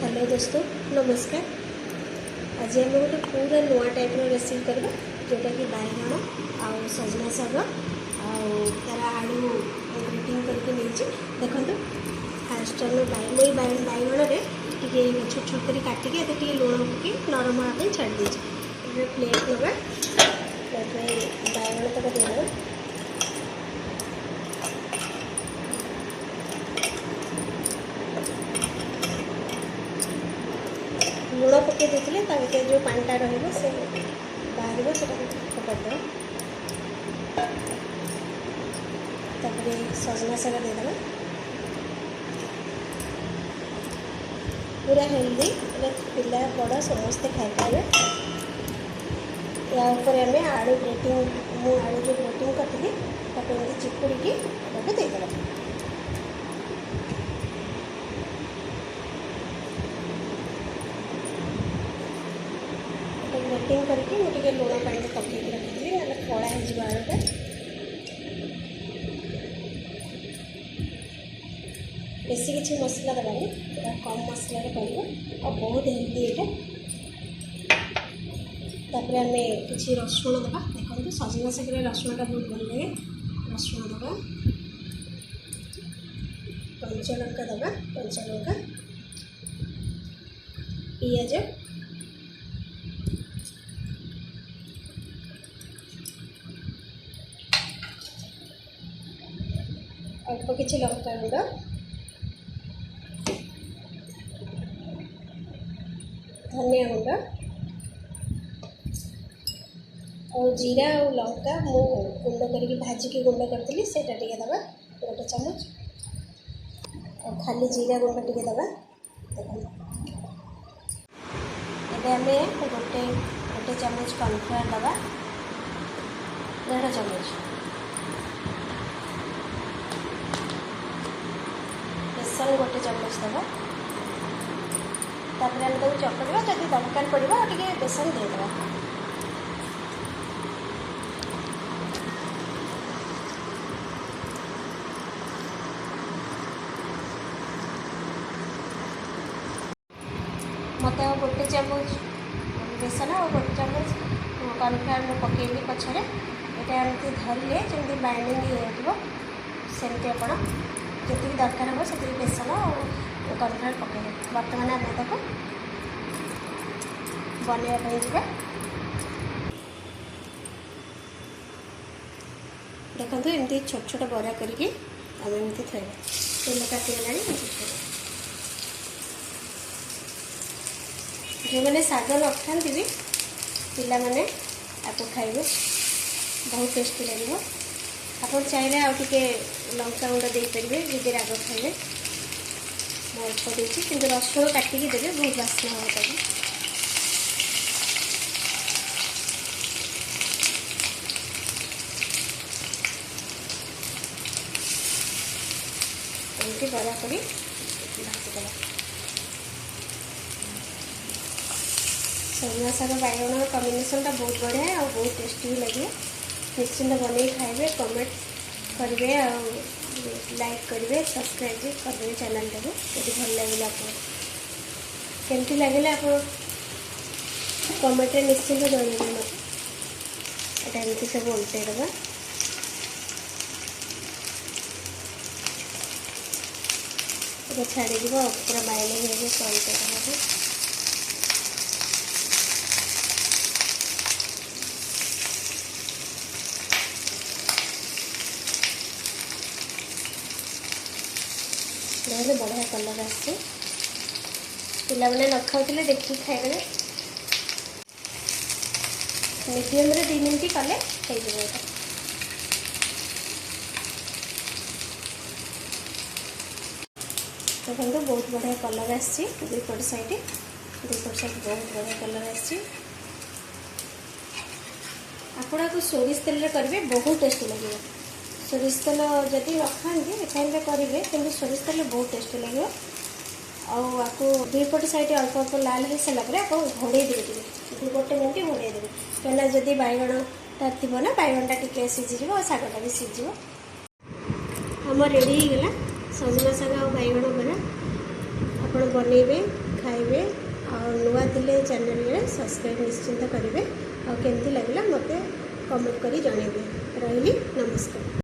Hello दोस्तों नमस्कार। आज आम गोटे पूरा नुआ टाइप रेसिपी करवा जोटा कि बैगण आउ सजना शाग आर आलू ग्रेटिंग करके नहीं देखो। फास्ट आम बैगण में छोट छोट कर काटिक लुण पक नरम हाँपी छाड़ी देचे। प्लेट नवा प्लेट में बैगण तक देवा लुण पकई देते जो पानीटा रही बाहर से फटाद सजना शाग देदेवा पूरा हेल्दी पिला बड़ समस्ते खाईपारे। या आम आलू ग्रेटिंग आलू जो ग्रेटिंग कटी चिपुड़ी देदेवा। ग्रेटिंग करके मुझे लुण पानी पकड़ रखी ना कला आलूटा। बेसी किसी मसला देवानी कम मसला कर बहुत हेल्दी यहाँ। तापर आम कि रसुण दबा देखो सजना शाग रसुणटा बहुत भल लगे। रसुण दबा कंचा लंका दबा कंचा लंका पियाज अल्प किसी लंका गुंड धनिया गुंड और जीरा और लंका मु गुंड करके भाजिकी गुंड करी से दबा गोटे चामच और खाली जीरा गुंड टे दबा। आम गोटे गोटे चामच कॉर्नफ्लावर दबा 1.5 चामच बेसन गोटे चामच दबा। तापर आम तक चकड़ा जब दरकार पड़ा टे बेसन देदेवा। मत गोटे चामच बेसन और गोटे चामच कॉर्नफ्लावर में पकईली पछरे यहाँ एमती धरले जमी बाइंडिंग होमती आप जी दरकार हम से बेसन और कॉर्नफ्लावर पकड़े। बर्तमान आम ताको बनवाई जा देखो एमती छोट छोट बरा करके आम एमती थे तेल काटिगला जो मैंने शाग न खाती भी पिला माने आपको खाइबे बहुत टेस्टी लगे। आप चाहिए आउ टे लंका गुंड दे पारे जब राग खाइबे अल्प देती कि रसुण काटिकी देवे बहुत बास्ना हो तक। एमती बरा कर भाजीदेवा। सजना शाग बैगण कॉम्बिनेशन बहुत बढ़िया और बहुत टेस्टी भी लगे। निश्चिंत बन खाइबे कमेंट करेंगे लाइक करेंगे सब्सक्राइब भी करेंगे चैनल टाको यदि भल लगे आप केमती लगे आप कमेंट निश्चिंत जनइबे मत। एमती सब उल्टे दबा छाड़ी पूरा बाइंडिंग हो उल्टे देखते बढ़िया कलर आसছে। पिला मैंने न खाऊले देखिए खाइबे मीडियम 2 मिनट कले हो देखो बहुत बढ़िया कलर आसছি। दुईपट साइड बहुत बढ़िया कलर आसছি। आपको सोरिष तेल करेंगे बहुत टेस्टी लगे। सोरिष तेल जदि न खाते रिफाइन करेंगे कि सोरिष तेल बहुत टेस्टी लगे। आपको दुईपट साइड अल्प अल्प लाल हो सारापर आप घोड़े देवे 2 मिनट घोड़े देवे कहीं जदि बैगणटा थी ना बैगणटा टी सीझी और शागटा भी सीझ आम रेडी होगा सजना शाग और बैगण बरा आप बनइबे खाइबे और नुआ थिले चैनल रे सब्सक्राइब निश्चिंत करेंगे और केमती लगे मत कमेंट करी जनइबे। रही नमस्कार।